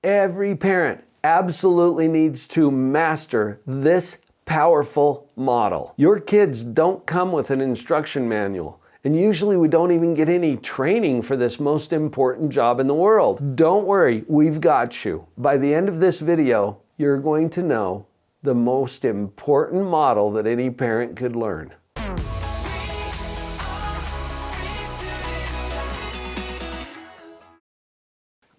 Every parent absolutely needs to master this powerful model. Your kids don't come with an instruction manual, and usually we don't even get any training for this most important job in the world. Don't worry, we've got you. By the end of this video, you're going to know the most important model that any parent could learn.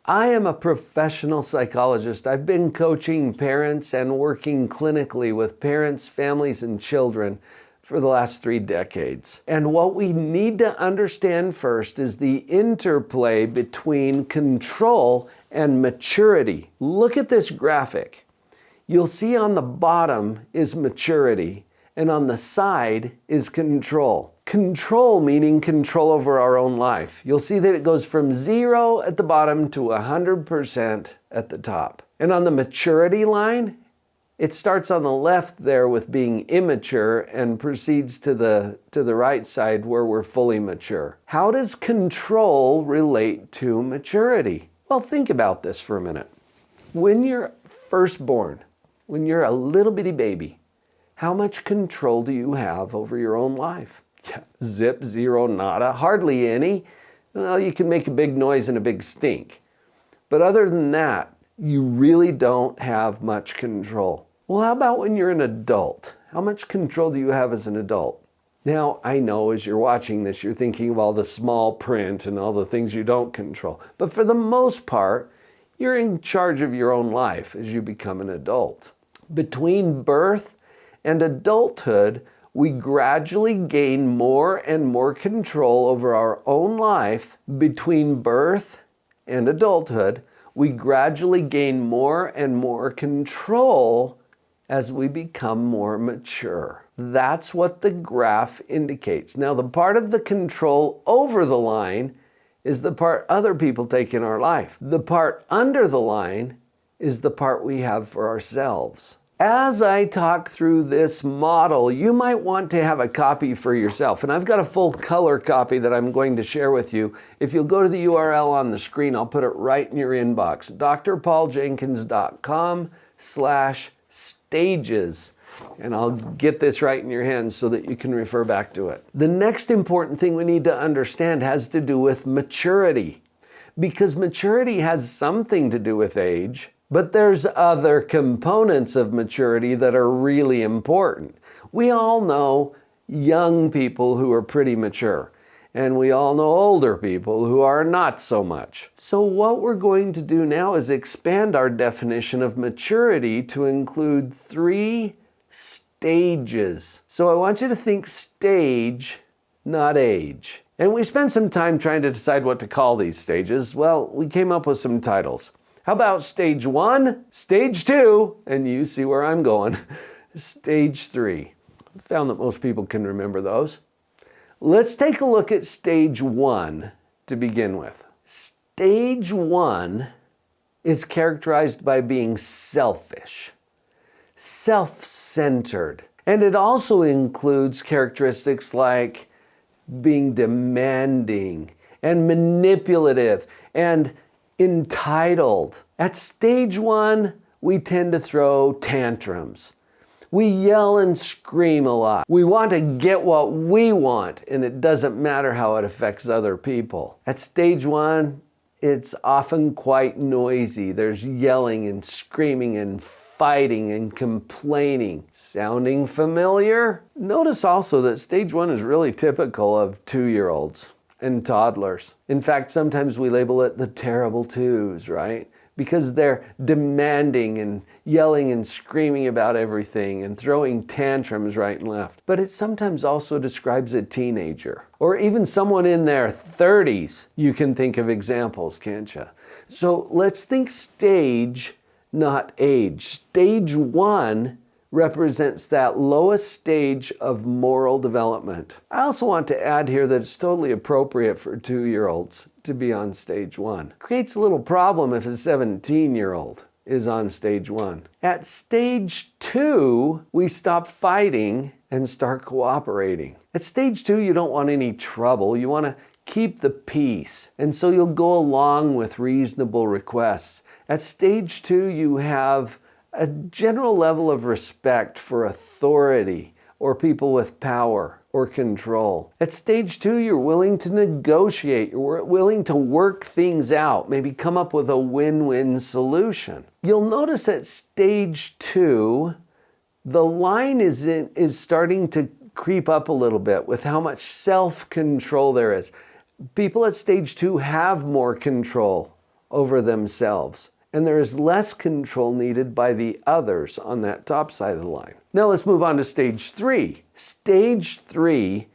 I am a professional psychologist. I've been coaching parents and working clinically with parents, families, and children for the last 3 decades. And what we need to understand first is the interplay between control and maturity. Look at this graphic. You'll see on the bottom is maturity, and on the side is control. Control meaning control over our own life. You'll see that it goes from 0 at the bottom to 100% at the top. And on the maturity line, it starts on the left there with being immature and proceeds to the right side where we're fully mature. How does control relate to maturity? Well, think about this for a minute. When you're first born, when you're a little bitty baby, how much control do you have over your own life? Yeah, zip, zero, nada, hardly any. Well, you can make a big noise and a big stink. But other than that, you really don't have much control. Well, how about when you're an adult? How much control do you have as an adult? Now, I know as you're watching this, you're thinking of all the small print and all the things you don't control. But for the most part, you're in charge of your own life as you become an adult. Between birth and adulthood, we gradually gain more and more control over our own life. Between birth and adulthood, we gradually gain more and more control as we become more mature. That's what the graph indicates. Now, the part of the control over the line is the part other people take in our life. The part under the line is the part we have for ourselves. As I talk through this model, you might want to have a copy for yourself. And I've got a full color copy that I'm going to share with you. If you'll go to the URL on the screen, I'll put it right in your inbox. drpauljenkins.com/stages. And I'll get this right in your hands so that you can refer back to it. The next important thing we need to understand has to do with maturity. Because maturity has something to do with age, but there's other components of maturity that are really important. We all know young people who are pretty mature, and we all know older people who are not so much. So what we're going to do now is expand our definition of maturity to include 3 stages. So I want you to think stage, not age. And we spent some time trying to decide what to call these stages. Well, we came up with some titles. How about stage 1, stage 2, and you see where I'm going, stage 3. I found that most people can remember those. Let's take a look at stage 1 to begin with. Stage 1 is characterized by being selfish, self-centered, and it also includes characteristics like being demanding and manipulative and entitled. At stage 1, we tend to throw tantrums. We yell and scream a lot. We want to get what we want, and it doesn't matter how it affects other people. At stage 1, it's often quite noisy. There's yelling and screaming and fighting and complaining. Sounding familiar? Notice also that stage 1 is really typical of 2-year-olds. And toddlers. In fact, sometimes we label it the terrible twos, right? Because they're demanding and yelling and screaming about everything and throwing tantrums right and left. But it sometimes also describes a teenager or even someone in their 30s. You can think of examples, can't you? So let's think stage, not age. Stage 1 represents that lowest stage of moral development. I also want to add here that it's totally appropriate for 2-year-olds to be on stage 1. Creates a little problem if a 17-year-old is on stage 1. At stage 2, we stop fighting and start cooperating. At stage 2, you don't want any trouble. You want to keep the peace. And so you'll go along with reasonable requests At stage 2, you have a general level of respect for authority or people with power or control. At stage 2, you're willing to negotiate, you're willing to work things out, maybe come up with a win-win solution. You'll notice at stage 2, the line is starting to creep up a little bit with how much self-control there is. People at stage 2 have more control over themselves, and there is less control needed by the others on that top side of the line. Now let's move on to stage 3. Stage 3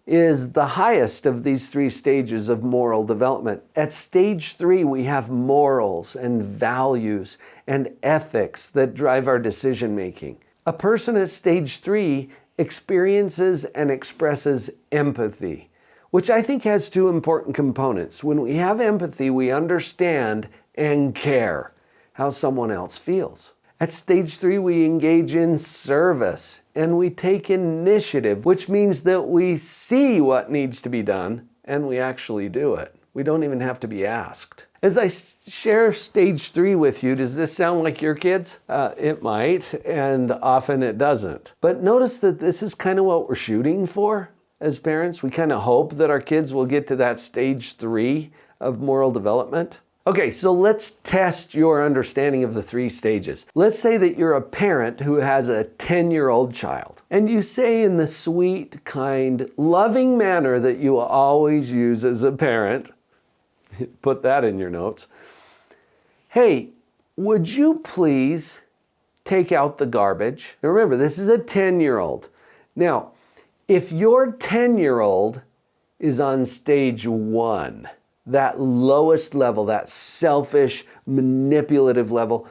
is the highest of these 3 stages of moral development. At stage 3, we have morals and values and ethics that drive our decision making. A person at stage 3 experiences and expresses empathy, which I think has 2 important components. When we have empathy, we understand and care how someone else feels. At stage 3, we engage in service and we take initiative, which means that we see what needs to be done and we actually do it. We don't even have to be asked. As I share stage 3 with you, does this sound like your kids? It might, and often it doesn't. But notice that this is kind of what we're shooting for as parents. We kind of hope that our kids will get to that stage 3 of moral development. Okay, so let's test your understanding of the 3 stages. Let's say that you're a parent who has a 10-year-old child, and you say in the sweet, kind, loving manner that you always use as a parent, put that in your notes, "Hey, would you please take out the garbage?" Now remember, this is a 10-year-old. Now, if your 10-year-old is on stage 1, that lowest level, that selfish, manipulative level,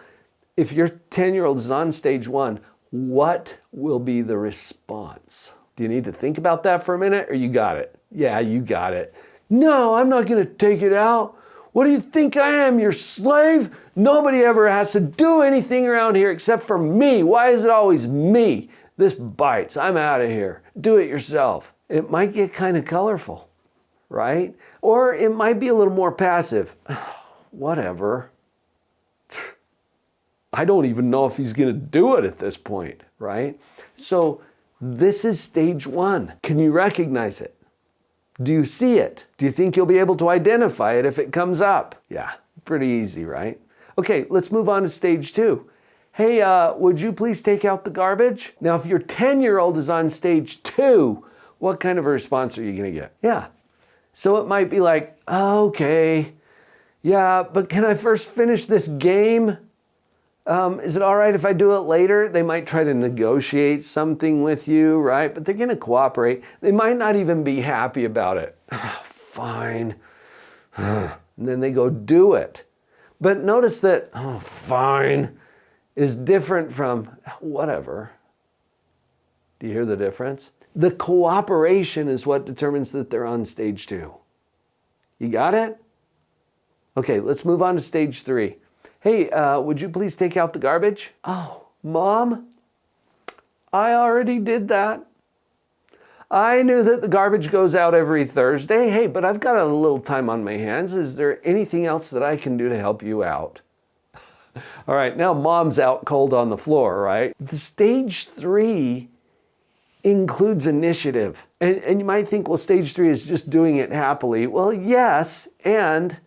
if your 10-year-old is on stage 1, what will be the response? Do you need to think about that for a minute, or you got it? Yeah, you got it. "No, I'm not going to take it out. What do you think I am, your slave? Nobody ever has to do anything around here except for me. Why is it always me? This bites. I'm out of here. Do it yourself." It might get kind of colorful, right? Or it might be a little more passive. Whatever. I don't even know if he's going to do it at this point, right? So this is stage 1. Can you recognize it? Do you see it? Do you think you'll be able to identify it if it comes up? Yeah, pretty easy, right? Okay, let's move on to stage 2. "Hey, would you please take out the garbage?" Now, if your 10-year-old is on stage 2, what kind of a response are you going to get? Yeah. So it might be like, "Okay, yeah, but can I first finish this game? Is it all right if I do it later?" They might try to negotiate something with you, right? But they're going to cooperate. They might not even be happy about it. Fine. And then they go do it. But notice that, fine, is different from whatever. Do you hear the difference? The cooperation is what determines that they're on stage 2. You got it? Okay, let's move on to stage 3. "Hey, would you please take out the garbage?" "Oh, Mom, I already did that. I knew that the garbage goes out every Thursday. Hey, but I've got a little time on my hands. Is there anything else that I can do to help you out?" All right, now Mom's out cold on the floor, right? The stage 3 includes initiative. And you might think, well, stage 3 is just doing it happily. Well, yes, and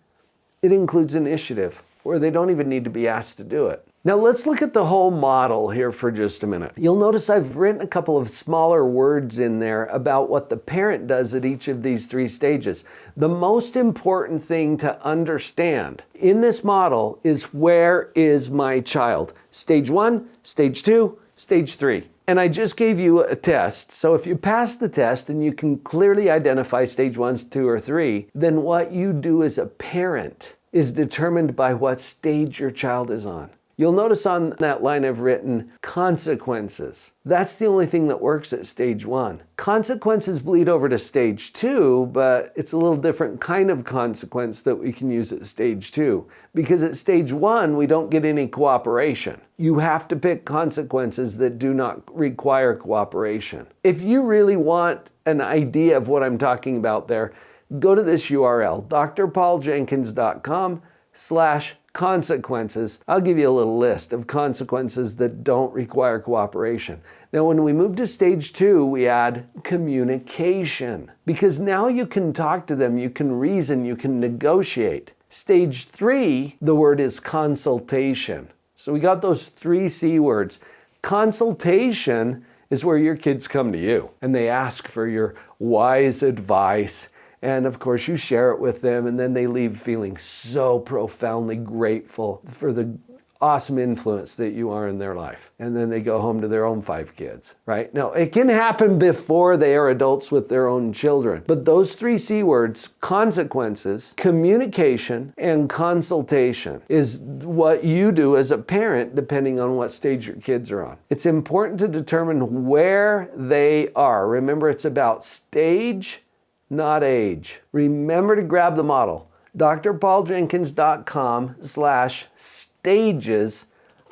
it includes initiative, where they don't even need to be asked to do it. Now let's look at the whole model here for just a minute. You'll notice I've written a couple of smaller words in there about what the parent does at each of these 3 stages. The most important thing to understand in this model is, where is my child? Stage 1, stage 2, stage 3. And I just gave you a test. So if you pass the test and you can clearly identify stage 1, 2, or 3, then what you do as a parent is determined by what stage your child is on. You'll notice on that line I've written consequences. That's the only thing that works at stage 1. Consequences bleed over to stage 2, but it's a little different kind of consequence that we can use at stage 2. Because at stage 1, we don't get any cooperation. You have to pick consequences that do not require cooperation. If you really want an idea of what I'm talking about there, go to this URL, drpauljenkins.com/consequences. consequences. I'll give you a little list of consequences that don't require cooperation. Now, when we move to stage 2, we add communication, because now you can talk to them, you can reason, you can negotiate. Stage 3, the word is consultation. So we got those 3 C words. Consultation is where your kids come to you and they ask for your wise advice. And of course, you share it with them, and then they leave feeling so profoundly grateful for the awesome influence that you are in their life. And then they go home to their own 5 kids, right? Now, it can happen before they are adults with their own children. But those 3 C words, consequences, communication, and consultation, is what you do as a parent depending on what stage your kids are on. It's important to determine where they are. Remember, it's about stage, not age. Remember to grab the model. drpauljenkins.com/stages.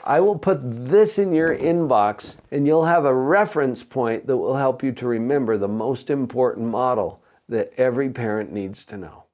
I will put this in your inbox, and you'll have a reference point that will help you to remember the most important model that every parent needs to know.